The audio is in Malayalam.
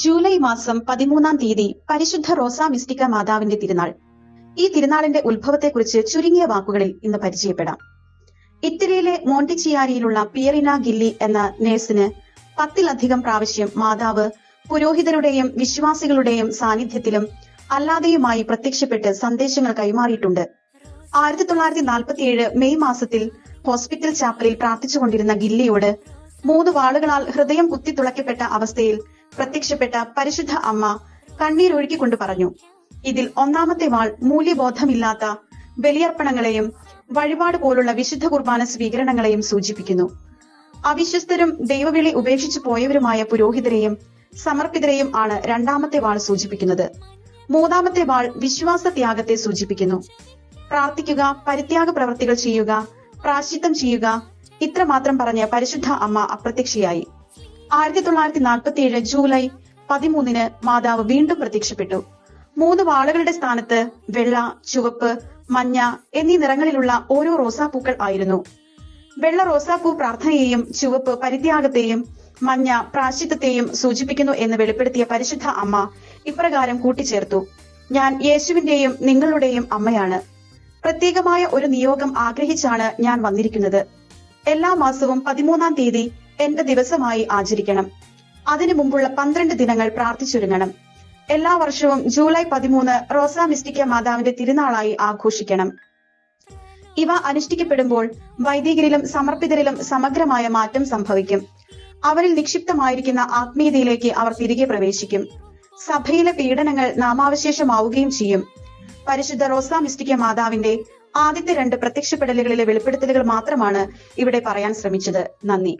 ജൂലൈ മാസം 13-ാം തീയതി പരിശുദ്ധ റോസാ മിസ്റ്റിക്ക മാതാവിന്റെ തിരുനാൾ. ഈ തിരുനാളിന്റെ ഉത്ഭവത്തെക്കുറിച്ച് ചുരുങ്ങിയ വാക്കുകളിൽ ഇന്ന് പരിചയപ്പെടാം. ഇറ്റലിയിലെ മോണ്ടിച്ചിയാരിയിലുള്ള പിയറിന ഗില്ലി എന്ന നേഴ്സിന് 10-ലധികം പ്രാവശ്യം മാതാവ് പുരോഹിതരുടെയും വിശ്വാസികളുടെയും സാന്നിധ്യത്തിലും അല്ലാതെയുമായി പ്രത്യക്ഷപ്പെട്ട് സന്ദേശങ്ങൾ കൈമാറിയിട്ടുണ്ട്. 1947 മെയ് മാസത്തിൽ ഹോസ്പിറ്റൽ ചാപ്പലിൽ പ്രാർത്ഥിച്ചുകൊണ്ടിരുന്ന ഗില്ലിയോട് 3 വാളുകളാൽ ഹൃദയം കുത്തിത്തുളയ്ക്കപ്പെട്ട അവസ്ഥയിൽ പ്രത്യക്ഷപ്പെട്ട പരിശുദ്ധ അമ്മ കണ്ണീരൊഴുക്കിക്കൊണ്ട് പറഞ്ഞു, ഇതിൽ 1-ാമത്തെ വാൾ മൂല്യബോധമില്ലാത്ത ബലിയർപ്പണങ്ങളെയും വഴിപാട് പോലുള്ള വിശുദ്ധ കുർബാന സ്വീകരണങ്ങളെയും സൂചിപ്പിക്കുന്നു. അവിശ്വസ്തരും ദൈവവിളി ഉപേക്ഷിച്ചു പോയവരുമായ പുരോഹിതരെയും സമർപ്പിതരെയും ആണ് 2-ാമത്തെ വാൾ സൂചിപ്പിക്കുന്നത്. 3-ാമത്തെ വാൾ വിശ്വാസ ത്യാഗത്തെ സൂചിപ്പിക്കുന്നു. പ്രാർത്ഥിക്കുക, പരിത്യാഗ പ്രവൃത്തികൾ ചെയ്യുക, പ്രാശ്ചിത്തം ചെയ്യുക, ഇത്രമാത്രം പറഞ്ഞ് പരിശുദ്ധ അമ്മ അപ്രത്യക്ഷയായി. 1947 ജൂലൈ 13-ന് മാതാവ് വീണ്ടും പ്രത്യക്ഷപ്പെട്ടു. 3 വാളുകളുടെ സ്ഥാനത്ത് വെള്ള, ചുവപ്പ്, മഞ്ഞ എന്നീ നിറങ്ങളിലുള്ള ഓരോ റോസാപ്പൂക്കൾ ആയിരുന്നു. വെള്ള റോസാപ്പൂ പ്രാർത്ഥനയെയും ചുവപ്പ് പരിത്യാഗത്തെയും മഞ്ഞ പ്രാശ്ചിത്തത്തെയും സൂചിപ്പിക്കുന്നു എന്ന് വെളിപ്പെടുത്തിയ പരിശുദ്ധ അമ്മ ഇപ്രകാരം കൂട്ടിച്ചേർത്തു, ഞാൻ യേശുവിന്റെയും നിങ്ങളുടെയും അമ്മയാണ്. പ്രത്യേകമായ ഒരു നിയോഗം ആഗ്രഹിച്ചാണ് ഞാൻ വന്നിരിക്കുന്നത്. എല്ലാ മാസവും 13-ാം തീയതി എന്റെ ദിവസമായി ആചരിക്കണം. അതിനു മുമ്പുള്ള 12 ദിനങ്ങൾ പ്രാർത്ഥിച്ചൊരുങ്ങണം. എല്ലാ വർഷവും ജൂലൈ 13 റോസാ മിസ്റ്റിക്ക മാതാവിന്റെ തിരുനാളായി ആഘോഷിക്കണം. ഇവ അനുഷ്ഠിക്കപ്പെടുമ്പോൾ വൈദികരിലും സമർപ്പിതരിലും സമഗ്രമായ മാറ്റം സംഭവിക്കും. അവരിൽ നിക്ഷിപ്തമായിരിക്കുന്ന ആത്മീയതയിലേക്ക് അവർ തിരികെ പ്രവേശിക്കും. സഭയിലെ പീഡനങ്ങൾ നാമാവശേഷമാവുകയും ചെയ്യും. പരിശുദ്ധ റോസാ മിസ്റ്റിക്ക മാതാവിന്റെ ആദ്യത്തെ 2 പ്രത്യക്ഷപ്പെടലുകളിലെ വെളിപ്പെടുത്തലുകൾ മാത്രമാണ് ഇവിടെ പറയാൻ ശ്രമിച്ചത്. നന്ദി.